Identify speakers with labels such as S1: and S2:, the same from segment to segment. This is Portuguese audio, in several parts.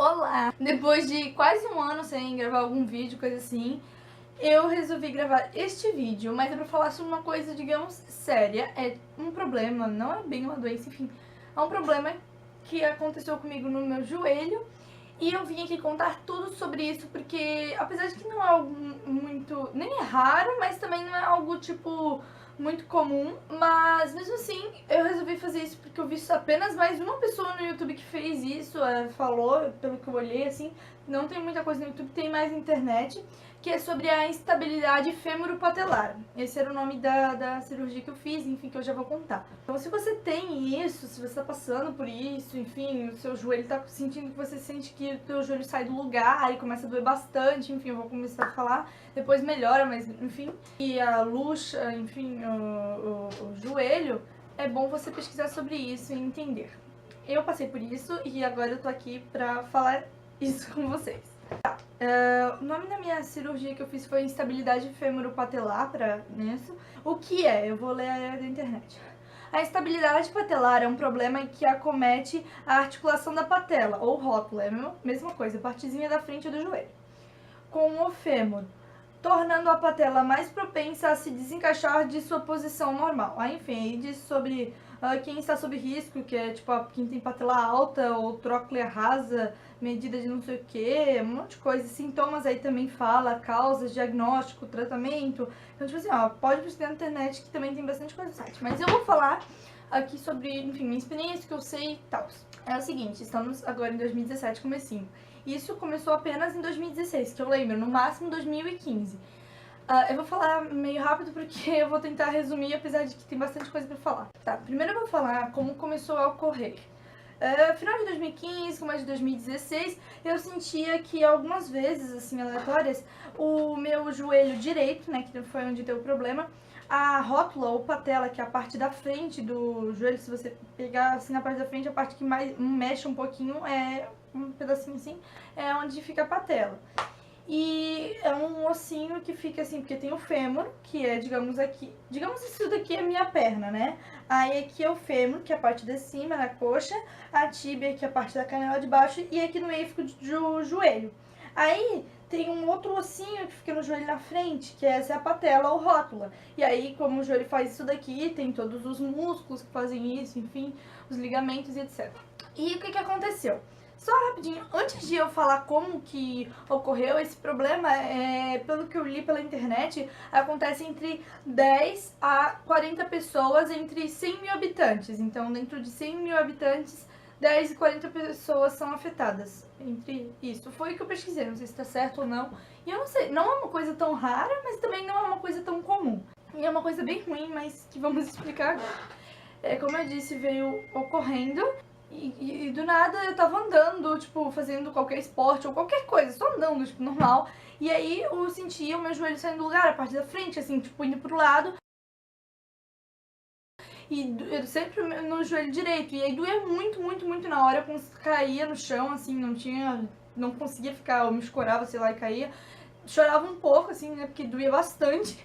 S1: Olá! Depois de quase um ano sem gravar algum vídeo, coisa assim, eu resolvi gravar este vídeo, mas é pra falar sobre uma coisa, digamos, séria. É um problema, não é bem uma doença, enfim, é um problema que aconteceu comigo no meu joelho. E eu vim aqui contar tudo sobre isso porque, apesar de que não é algo muito, nem é raro, mas também não é algo, tipo, muito comum, mas mesmo assim eu resolvi fazer isso porque eu vi apenas mais uma pessoa no YouTube que fez isso, falou, pelo que eu olhei, assim, não tem muita coisa no YouTube, tem mais na internet, que é sobre a instabilidade fêmuro-patelar. Esse era o nome da cirurgia que eu fiz, enfim, que eu já vou contar. Então, se você tem isso, se você tá passando por isso, enfim, o seu joelho tá sentindo que você sente que o teu joelho sai do lugar, aí começa a doer bastante, enfim, eu vou começar a falar, depois melhora, mas enfim. E a luxa, enfim, o joelho, é bom você pesquisar sobre isso e entender. Eu passei por isso e agora eu tô aqui pra falar isso com vocês. Tá. O nome da minha cirurgia que eu fiz foi instabilidade fêmuro-patelar, nisso. O que é? Eu vou ler da internet. A instabilidade patelar é um problema que acomete a articulação da patela, ou rótula, é a mesma coisa, a partezinha da frente do joelho, com o fêmur, tornando a patela mais propensa a se desencaixar de sua posição normal. Aí, enfim, aí diz sobre quem está sob risco, que é tipo quem tem patela alta ou tróclea rasa, medida de não sei o que, um monte de coisa. Sintomas aí também fala, causas, diagnóstico, tratamento. Então, tipo assim, pode pesquisar na internet que também tem bastante coisa no site. Mas eu vou falar aqui sobre, enfim, minha experiência, que eu sei e tal. É o seguinte, estamos agora em 2017, comecinho. Isso começou apenas em 2016, que eu lembro, no máximo 2015. Eu vou falar meio rápido porque eu vou tentar resumir, apesar de que tem bastante coisa pra falar. Tá, primeiro eu vou falar como começou a ocorrer. Final de 2015, começo de 2016, eu sentia que algumas vezes, assim, aleatórias, o meu joelho direito, né, que foi onde deu o problema, a rótula ou patela, que é a parte da frente do joelho, se você pegar assim na parte da frente, a parte que mais mexe um pouquinho, é um pedacinho assim, é onde fica a patela. E é um ossinho que fica assim, porque tem o fêmur, que é, digamos aqui, digamos isso daqui é a minha perna, né? Aí aqui é o fêmur, que é a parte de cima, na coxa, a tíbia, que é a parte da canela de baixo, e aqui no meio fica o joelho. Aí tem um outro ossinho que fica no joelho na frente, que essa é a patela ou rótula. E aí, como o joelho faz isso daqui, tem todos os músculos que fazem isso, enfim, os ligamentos e etc. E o que aconteceu? Só rapidinho, antes de eu falar como que ocorreu esse problema, pelo que eu li pela internet, acontece entre 10 a 40 pessoas entre 100 mil habitantes. Então, dentro de 100 mil habitantes, 10 e 40 pessoas são afetadas entre isso. Foi o que eu pesquisei, não sei se está certo ou não. E eu não sei, não é uma coisa tão rara, mas também não é uma coisa tão comum. E é uma coisa bem ruim, mas que vamos explicar agora. Como eu disse, veio ocorrendo. E do nada eu tava andando, tipo, fazendo qualquer esporte ou qualquer coisa, só andando, tipo, normal. E aí eu sentia o meu joelho saindo do lugar, a parte da frente, assim, tipo, indo pro lado. E eu sempre no joelho direito. E aí doía muito, muito, muito na hora. Eu caía no chão, assim, não conseguia ficar, eu me escorava, sei lá, e caía. Chorava um pouco, assim, né, porque doía bastante.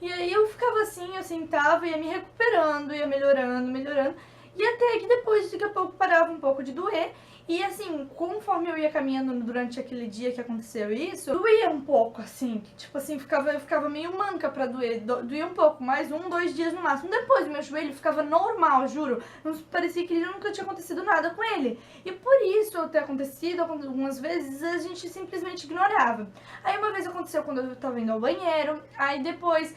S1: E aí eu ficava assim, eu sentava, ia me recuperando, ia melhorando, melhorando. E até que depois, daqui a pouco, parava um pouco de doer. E assim, conforme eu ia caminhando durante aquele dia que aconteceu isso, doía um pouco, assim, que, tipo assim, eu ficava meio manca pra doer, doía um pouco, mais 1, 2 dias no máximo. Depois, meu joelho ficava normal, juro, não parecia que nunca tinha acontecido nada com ele. E por isso ter acontecido algumas vezes, a gente simplesmente ignorava. Aí uma vez aconteceu quando eu tava indo ao banheiro, aí depois,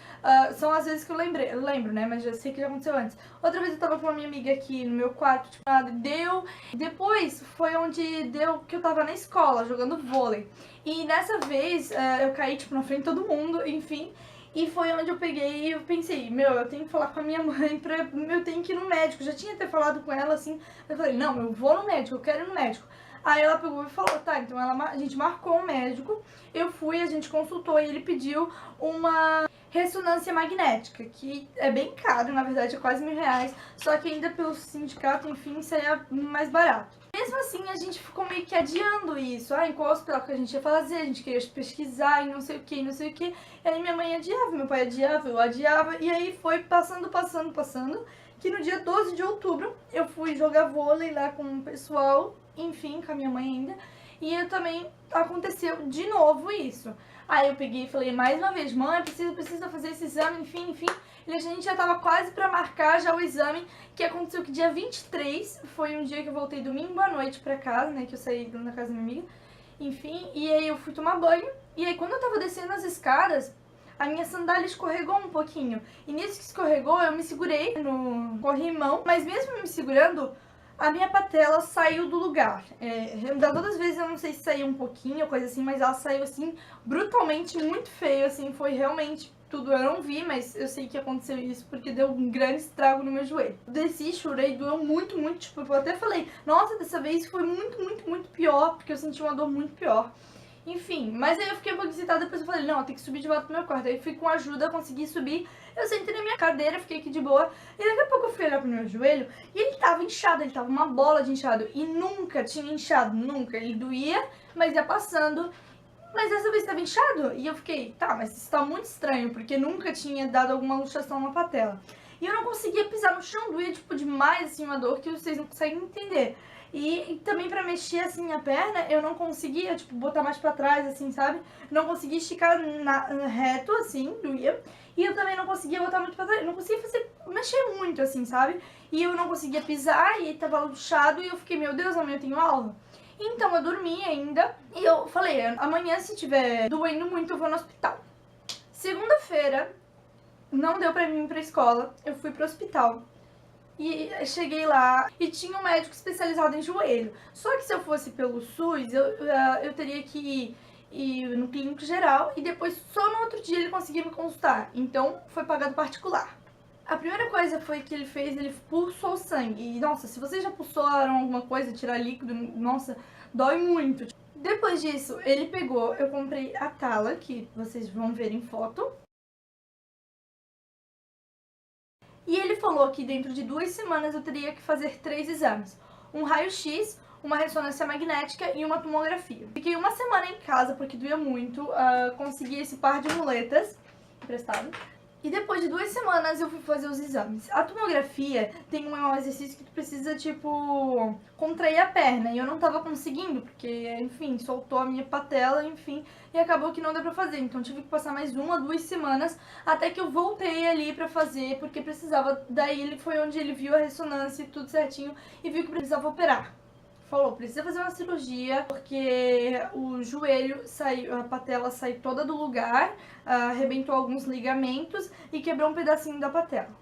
S1: são as vezes que eu lembro, né, mas já sei que já aconteceu antes. Outra vez eu tava com uma minha amiga aqui no meu quarto, tipo, nada, deu. Depois foi onde deu que eu tava na escola, jogando vôlei. E nessa vez eu caí, tipo, na frente de todo mundo, enfim. E foi onde eu peguei e eu pensei, meu, eu tenho que falar com a minha mãe, eu tenho que ir no médico. Já tinha até falado com ela, assim, eu falei, não, eu vou no médico, eu quero ir no médico. Aí ela pegou e falou, tá, então a gente marcou um médico, eu fui, a gente consultou e ele pediu uma ressonância magnética, que é bem caro, na verdade é quase R$1.000, só que ainda pelo sindicato, enfim, seria mais barato. Mesmo assim, a gente ficou meio que adiando isso. Em qual hospital que a gente ia fazer, a gente queria pesquisar e não sei o que, não sei o que. E aí minha mãe adiava, meu pai adiava, eu adiava, e aí foi passando, que no dia 12 de outubro eu fui jogar vôlei lá com o pessoal, enfim, com a minha mãe ainda. E eu também aconteceu de novo isso. Aí eu peguei e falei mais uma vez, mãe, precisa fazer esse exame, enfim. E a gente já tava quase pra marcar já o exame, que aconteceu que dia 23 foi um dia que eu voltei domingo à noite pra casa, né, que eu saí da casa da minha amiga. Enfim, e aí eu fui tomar banho, e aí quando eu tava descendo as escadas, a minha sandália escorregou um pouquinho. E nisso que escorregou, eu me segurei no corrimão, mas mesmo me segurando, a minha patela saiu do lugar. Das outras vezes eu não sei se saiu um pouquinho, coisa assim, mas ela saiu assim, brutalmente, muito feio, assim, foi realmente tudo. Eu não vi, mas eu sei que aconteceu isso porque deu um grande estrago no meu joelho. Desci, chorei, doeu muito, tipo, eu até falei, nossa, dessa vez foi muito pior, porque eu senti uma dor muito pior. Enfim, mas aí eu fiquei um pouco excitada, depois eu falei, não, eu tenho que subir de volta pro meu quarto. Aí fui com ajuda, consegui subir, eu sentei na minha cadeira, fiquei aqui de boa, e daqui a pouco eu fui olhar pro meu joelho, e ele tava inchado, ele tava uma bola de inchado, e nunca tinha inchado, nunca. Ele doía, mas ia passando, mas dessa vez tava inchado, e eu fiquei, tá, mas isso tá muito estranho, porque nunca tinha dado alguma luxação na patela. E eu não conseguia pisar no chão, doía, tipo, demais, assim, uma dor que vocês não conseguem entender. E também pra mexer, assim, a perna, eu não conseguia, tipo, botar mais pra trás, assim, sabe? Não conseguia esticar reto, assim, doía. E eu também não conseguia botar muito pra trás, não conseguia mexer muito, assim, sabe? E eu não conseguia pisar, e tava luxado, e eu fiquei, meu Deus, amanhã eu tenho aula. Então eu dormi ainda, e eu falei, amanhã se tiver doendo muito, eu vou no hospital. Segunda-feira, não deu pra mim ir pra escola, eu fui pro hospital. E cheguei lá e tinha um médico especializado em joelho. Só que se eu fosse pelo SUS, eu teria que ir no clínico geral e depois só no outro dia ele conseguia me consultar. Então foi pagado particular. A primeira coisa foi que ele fez, ele pulsou o sangue. E nossa, se vocês já pulsaram alguma coisa, tirar líquido, nossa, dói muito. Depois disso, ele pegou, eu comprei a tala, que vocês vão ver em foto. E ele falou que dentro de 2 semanas eu teria que fazer 3 exames. Um raio-x, uma ressonância magnética e uma tomografia. Fiquei uma semana em casa porque doía muito, consegui esse par de muletas emprestado. E depois de 2 semanas eu fui fazer os exames. A tomografia tem um exercício que tu precisa, tipo, contrair a perna. E eu não tava conseguindo, porque, enfim, soltou a minha patela, enfim, e acabou que não deu pra fazer. Então tive que passar mais 1 a 2 semanas até que eu voltei ali pra fazer, porque precisava. Daí ele foi onde ele viu a ressonância e tudo certinho e viu que precisava operar. Falou, precisa fazer uma cirurgia, porque o joelho saiu, a patela saiu toda do lugar, arrebentou alguns ligamentos e quebrou um pedacinho da patela.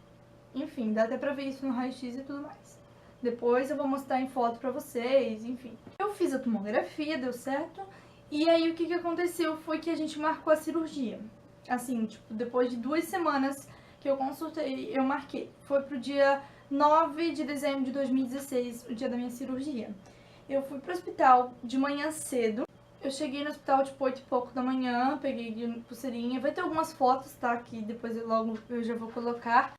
S1: Enfim, dá até pra ver isso no raio-x e tudo mais. Depois eu vou mostrar em foto pra vocês, enfim. Eu fiz a tomografia, deu certo, e aí o que aconteceu foi que a gente marcou a cirurgia. Assim, tipo, depois de 2 semanas que eu consultei, eu marquei. Foi pro dia 9 de dezembro de 2016, o dia da minha cirurgia. Eu fui pro hospital de manhã cedo. Eu cheguei no hospital tipo 8 e pouco da manhã, peguei pulseirinha. Vai ter algumas fotos, tá? Que depois logo eu já vou colocar.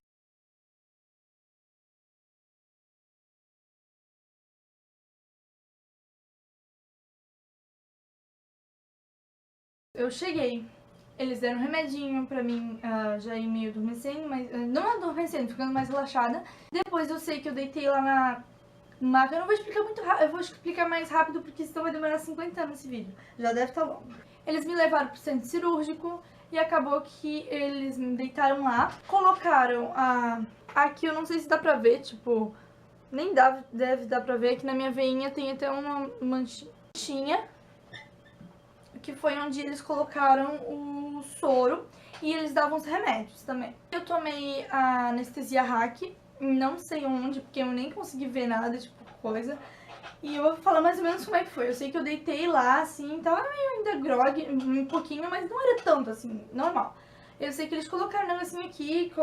S1: Eu cheguei. Eles deram um remedinho pra mim, já ir meio adormecendo, mas não adormecendo, ficando mais relaxada. Depois eu sei que eu deitei lá na maca. Eu não vou explicar muito rápido, eu vou explicar mais rápido porque senão vai demorar 50 anos esse vídeo. Já deve estar longo. Eles me levaram pro centro cirúrgico e acabou que eles me deitaram lá. Colocaram aqui, eu não sei se dá pra ver, tipo, nem deve dar pra ver. Aqui na minha veinha tem até uma manchinha, que foi onde eles colocaram o soro e eles davam os remédios também. Eu tomei a anestesia hack, não sei onde, porque eu nem consegui ver nada, tipo, coisa. E eu vou falar mais ou menos como é que foi. Eu sei que eu deitei lá, assim, tava meio ainda grog, um pouquinho, mas não era tanto, assim, normal. Eu sei que eles colocaram um negocinho aqui,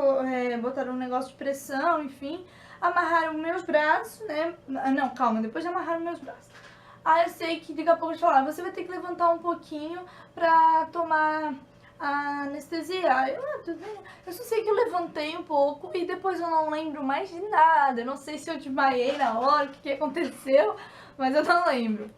S1: botaram um negócio de pressão, enfim, amarraram meus braços, né? Não, calma, depois de amarraram meus braços. Aí eu sei que daqui a pouco eles falaram, você vai ter que levantar um pouquinho pra tomar a anestesia. Aí tudo bem. Eu só sei que eu levantei um pouco e depois eu não lembro mais de nada. Eu não sei se eu desmaiei na hora, o que aconteceu, mas eu não lembro.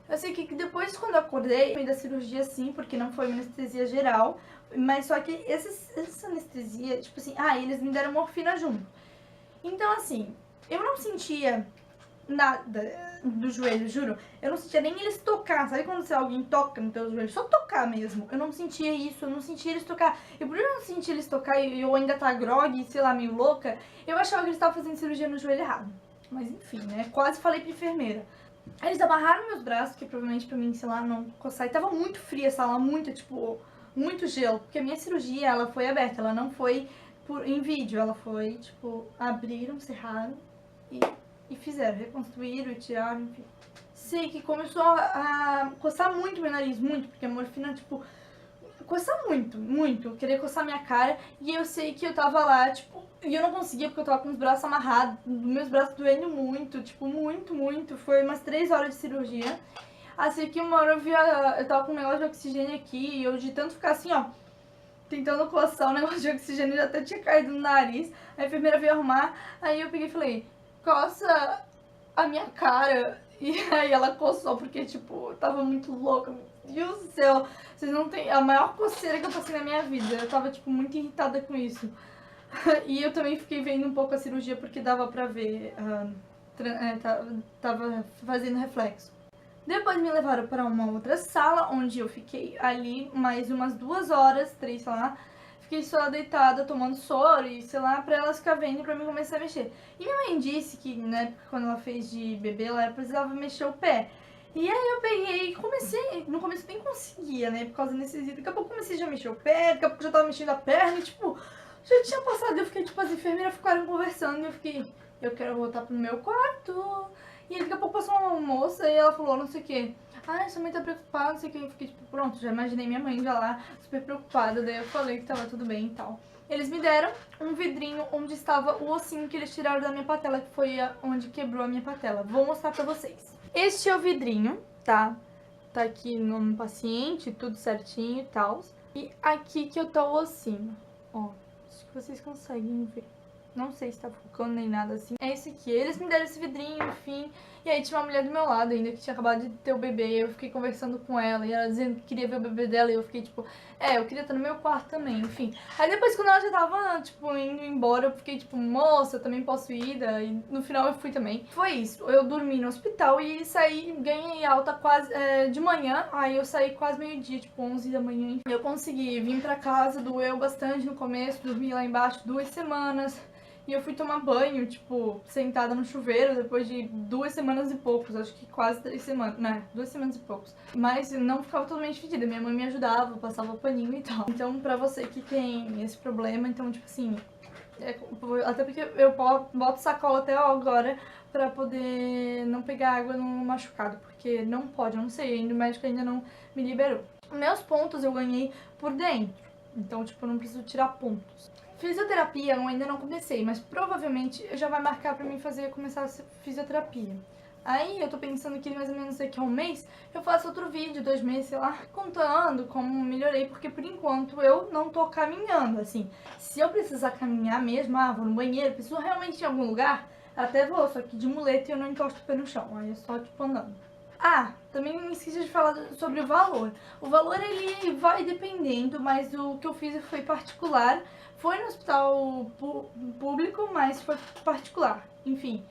S1: Eu sei que depois, quando eu acordei, foi da cirurgia sim, porque não foi uma anestesia geral, mas só que essa anestesia, tipo assim, eles me deram morfina junto. Então assim, eu não sentia nada do joelho, juro. Eu não sentia nem eles tocar. Sabe quando alguém toca no teu joelho? Só tocar mesmo. Eu não sentia isso, eu não sentia eles tocar. E por eu não sentir eles tocar e eu ainda tá grog, sei lá, meio louca, eu achava que eles estavam fazendo cirurgia no joelho errado. Mas enfim, né? Quase falei pra enfermeira. Eles amarraram meus braços, que provavelmente pra mim, sei lá, não coçar. E tava muito fria a sala, muito, tipo, muito gelo. Porque a minha cirurgia, ela foi aberta, ela não foi em vídeo. Ela foi, tipo, abriram, cerraram e fizeram, reconstruíram e tiraram, enfim. Sei que começou a coçar muito meu nariz, muito, porque a morfina, tipo, coçar muito, muito. Eu queria coçar minha cara e eu sei que eu tava lá, tipo, e eu não conseguia porque eu tava com os braços amarrados, meus braços doendo muito, tipo, muito, muito. Foi umas 3 horas de cirurgia. Assim que uma hora eu tava com um negócio de oxigênio aqui e eu de tanto ficar assim, ó, tentando coçar o negócio de oxigênio, já até tinha caído no nariz. A enfermeira veio arrumar, aí eu peguei e falei, coça a minha cara. E aí ela coçou porque, tipo, eu tava muito louca. Meu Deus do céu, vocês não têm a maior coceira que eu passei na minha vida. Eu tava, tipo, muito irritada com isso. E eu também fiquei vendo um pouco a cirurgia porque dava pra ver, tava fazendo reflexo. Depois me levaram para uma outra sala, onde eu fiquei ali mais umas 2 horas, 3, sei lá. Fiquei só deitada, tomando soro e, sei lá, pra elas ficar vendo e pra mim começar a mexer. E minha mãe disse que, né, quando ela fez de bebê, ela precisava mexer o pé. E aí eu peguei e comecei, no começo nem conseguia, né, por causa da anestesia. Daqui a pouco comecei já a mexer o pé, daqui a pouco já tava mexendo a perna e, tipo, já tinha passado. Eu fiquei, tipo, as enfermeiras ficaram conversando e eu fiquei, eu quero voltar pro meu quarto. E aí, daqui a pouco passou uma moça e ela falou não sei o que. Ai, sua mãe tá preocupada, não sei o que. Eu fiquei tipo, pronto, já imaginei minha mãe já lá, super preocupada. Daí eu falei que tava tudo bem e tal. Eles me deram um vidrinho onde estava o ossinho que eles tiraram da minha patela, que foi onde quebrou a minha patela. Vou mostrar pra vocês. Este é o vidrinho, tá? Tá aqui no nome do paciente, tudo certinho e tal. E aqui que eu tô o ossinho. Ó, acho que vocês conseguem ver. Não sei se tá focando nem nada assim. É esse aqui. Eles me deram esse vidrinho, enfim. E aí tinha uma mulher do meu lado ainda que tinha acabado de ter o bebê. Eu fiquei conversando com ela e ela dizendo que queria ver o bebê dela. E eu fiquei tipo, eu queria estar no meu quarto também, enfim. Aí depois quando ela já tava, tipo, indo embora, eu fiquei tipo, moça, eu também posso ir. E no final eu fui também. Foi isso. Eu dormi no hospital e saí, ganhei alta quase de manhã. Aí eu saí quase meio-dia, tipo 11 da manhã. Eu consegui vir pra casa, doeu bastante no começo. Dormi lá embaixo 2 semanas. E eu fui tomar banho, tipo, sentada no chuveiro depois de 2 semanas e poucos, acho que quase 3 semanas, né, 2 semanas e poucos. Mas não ficava totalmente fedida, minha mãe me ajudava, passava paninho e tal. Então, pra você que tem esse problema, então, tipo assim, até porque eu boto sacola até agora pra poder não pegar água no machucado, porque não pode, eu não sei, ainda o médico ainda não me liberou. Meus pontos eu ganhei por dentro, então, tipo, eu não preciso tirar pontos. Fisioterapia eu ainda não comecei, mas provavelmente já vai marcar pra mim começar a fisioterapia. Aí eu tô pensando que mais ou menos daqui a um mês eu faço outro vídeo, 2 meses, sei lá, contando como melhorei, porque por enquanto eu não tô caminhando, assim. Se eu precisar caminhar mesmo, vou no banheiro, preciso realmente ir em algum lugar, até vou, só que de muleta e eu não encosto o pé no chão, aí é só tipo andando. Também me esqueci de falar sobre o valor. O valor ele vai dependendo, mas o que eu fiz foi particular. Foi no hospital público, mas foi particular. Enfim,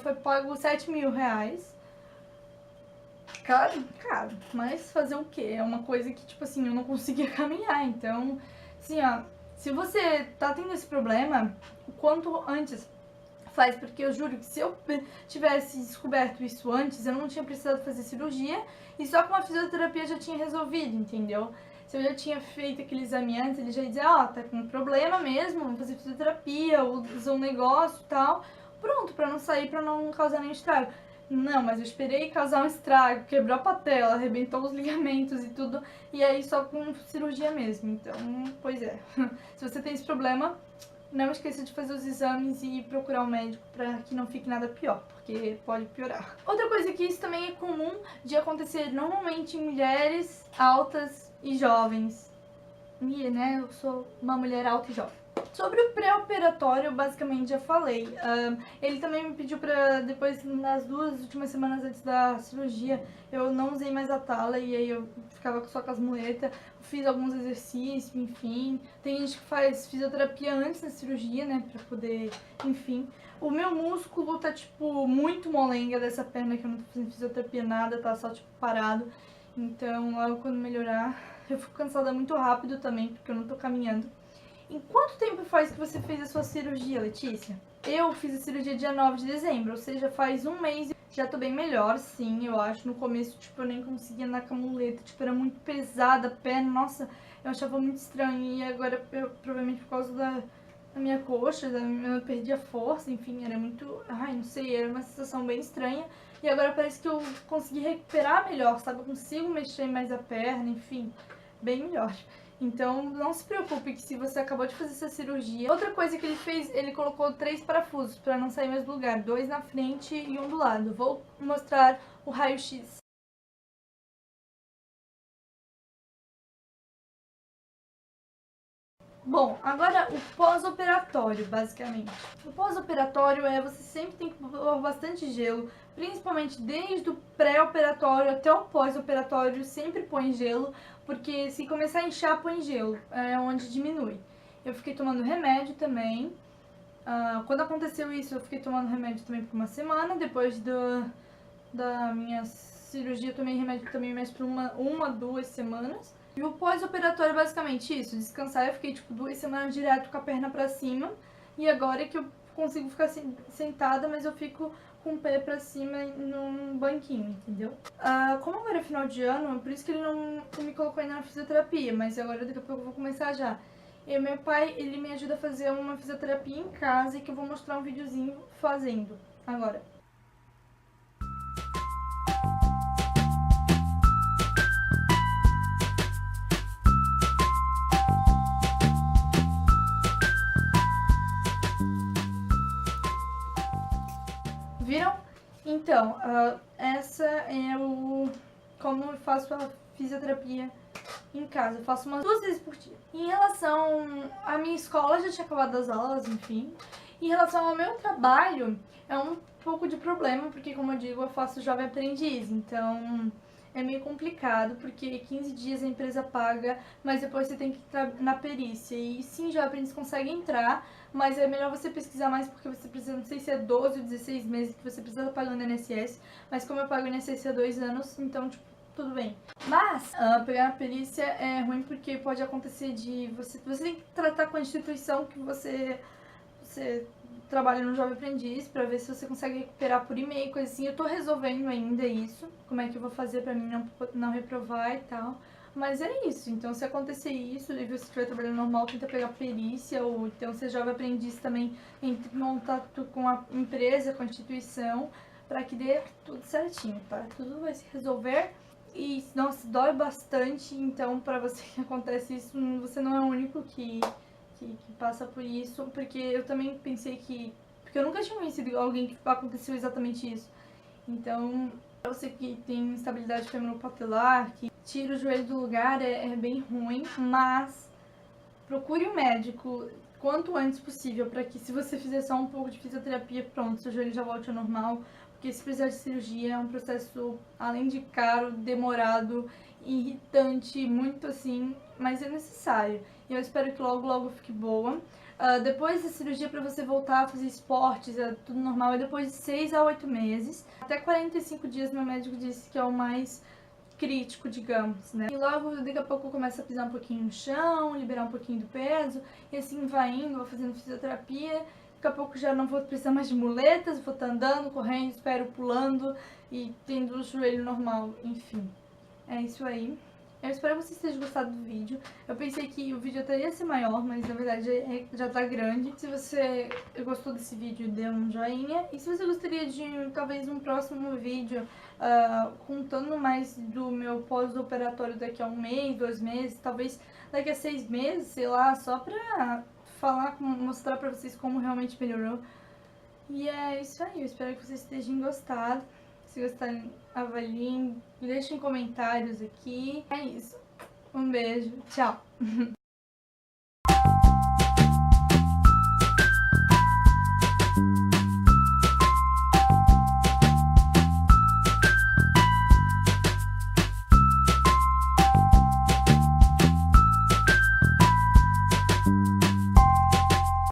S1: foi pago 7 mil reais. Caro, caro. Mas fazer o quê? É uma coisa que, tipo assim, eu não conseguia caminhar. Então, assim, ó, se você tá tendo esse problema, o quanto antes faz, porque eu juro que se eu tivesse descoberto isso antes, eu não tinha precisado fazer cirurgia e só com a fisioterapia já tinha resolvido, entendeu? Se eu já tinha feito aquele exame antes, ele já ia dizer, tá com um problema mesmo, vamos fazer fisioterapia, usa um negócio e tal, pronto, pra não sair, pra não causar nenhum estrago. Não, mas eu esperei causar um estrago, quebrou a patela, arrebentou os ligamentos e tudo, e aí só com cirurgia mesmo, então, pois é. Se você tem esse problema, não esqueça de fazer os exames e procurar um médico para que não fique nada pior, porque pode piorar. Outra coisa que isso também é comum de acontecer normalmente em mulheres altas e jovens. E, né, eu sou uma mulher alta e jovem. Sobre o pré-operatório, basicamente já falei. Ele também me pediu pra depois, nas 2 últimas semanas antes da cirurgia, eu não usei mais a tala e aí eu ficava só com as muletas. Fiz alguns exercícios, enfim. Tem gente que faz fisioterapia antes da cirurgia, né, pra poder, enfim. O meu músculo tá, tipo, muito molenga dessa perna, que eu não tô fazendo fisioterapia nada, tá só, tipo, parado. Então, logo quando melhorar, eu fico cansada muito rápido também, porque eu não tô caminhando. Em quanto tempo faz que você fez a sua cirurgia, Letícia? Eu fiz a cirurgia dia 9 de dezembro, ou seja, faz um mês. Já tô bem melhor, sim, eu acho. No começo, tipo, eu nem conseguia andar com a muleta, tipo, era muito pesada a perna, nossa, eu achava muito estranho. E agora, provavelmente por causa da minha coxa, eu perdi a força, enfim, era muito, ai, não sei, era uma sensação bem estranha. E agora parece que eu consegui recuperar melhor, sabe? Eu consigo mexer mais a perna, enfim, bem melhor. Então, não se preocupe que se você acabou de fazer essa cirurgia... Outra coisa que ele fez, ele colocou 3 parafusos para não sair mais do lugar. 2 na frente e 1 do lado. Vou mostrar o raio-x. Bom, agora o pós-operatório, basicamente. O pós-operatório você sempre tem que pôr bastante gelo, principalmente desde o pré-operatório até o pós-operatório, sempre põe gelo, porque se começar a inchar, põe gelo, é onde diminui. Eu fiquei tomando remédio também. Quando aconteceu isso, eu fiquei tomando remédio também por uma semana. Depois da minha cirurgia, eu tomei remédio também mais por uma 2 semanas. E o pós-operatório é basicamente isso, descansar. Eu fiquei tipo 2 semanas direto com a perna pra cima. E agora é que eu consigo ficar sentada, mas eu fico com o pé pra cima num banquinho, entendeu? Como agora é final de ano, por isso que ele não me colocou ainda na fisioterapia, mas agora daqui a pouco eu vou começar já. E meu pai, ele me ajuda a fazer uma fisioterapia em casa e que eu vou mostrar um videozinho fazendo agora. Viram? Então, essa é como eu faço a fisioterapia em casa. Eu faço umas 2 vezes por dia. Em relação à minha escola, já tinha acabado as aulas, enfim. Em relação ao meu trabalho, é um pouco de problema, porque como eu digo, eu faço jovem aprendiz, então é meio complicado, porque 15 dias a empresa paga, mas depois você tem que entrar na perícia. E sim, jovem aprendiz consegue entrar, mas é melhor você pesquisar mais, porque você precisa, não sei se é 12 ou 16 meses que você precisa pagar no INSS, mas como eu pago o INSS há 2 anos, então, tipo, tudo bem. Mas, pegar a perícia é ruim porque pode acontecer de você tem que tratar com a instituição que você trabalha no Jovem Aprendiz pra ver se você consegue recuperar por e-mail, coisa assim. Eu tô resolvendo ainda isso, como é que eu vou fazer pra mim não reprovar e tal. Mas é isso, então se acontecer isso e você estiver trabalhando normal, tenta pegar perícia, ou então você Jovem Aprendiz também, entre em contato com a empresa, com a instituição, pra que dê tudo certinho, tá? Tudo vai se resolver. E, nossa, dói bastante, então pra você que acontece isso, você não é o único que passa por isso, porque eu também pensei que... Porque eu nunca tinha conhecido alguém que aconteceu exatamente isso. Então, pra você que tem instabilidade femoropatelar, que tira o joelho do lugar, é bem ruim, mas procure um médico quanto antes possível, para que se você fizer só um pouco de fisioterapia, pronto, seu joelho já volte ao normal. Porque se precisar de cirurgia é um processo, além de caro, demorado, irritante, muito assim, mas é necessário. E eu espero que logo, logo fique boa. Depois da cirurgia, para você voltar a fazer esportes, é tudo normal, é depois de 6 a 8 meses. Até 45 dias, meu médico disse que é o mais crítico, digamos, né? E logo, daqui a pouco, começa a pisar um pouquinho no chão, liberar um pouquinho do peso, e assim vai indo, vou fazendo fisioterapia. Daqui a pouco já não vou precisar mais de muletas, vou estar andando, correndo, espero, pulando e tendo o joelho normal, enfim. É isso aí. Eu espero que vocês tenham gostado do vídeo. Eu pensei que o vídeo até ia ser maior, mas na verdade já tá grande. Se você gostou desse vídeo, dê um joinha. E se você gostaria de talvez um próximo vídeo contando mais do meu pós-operatório daqui a 1 mês, 2 meses, talvez daqui a 6 meses, sei lá, só pra mostrar pra vocês como realmente melhorou. E é isso aí, eu espero que vocês tenham gostado. Se gostarem, avaliem, deixem comentários aqui. É isso. Um beijo, tchau!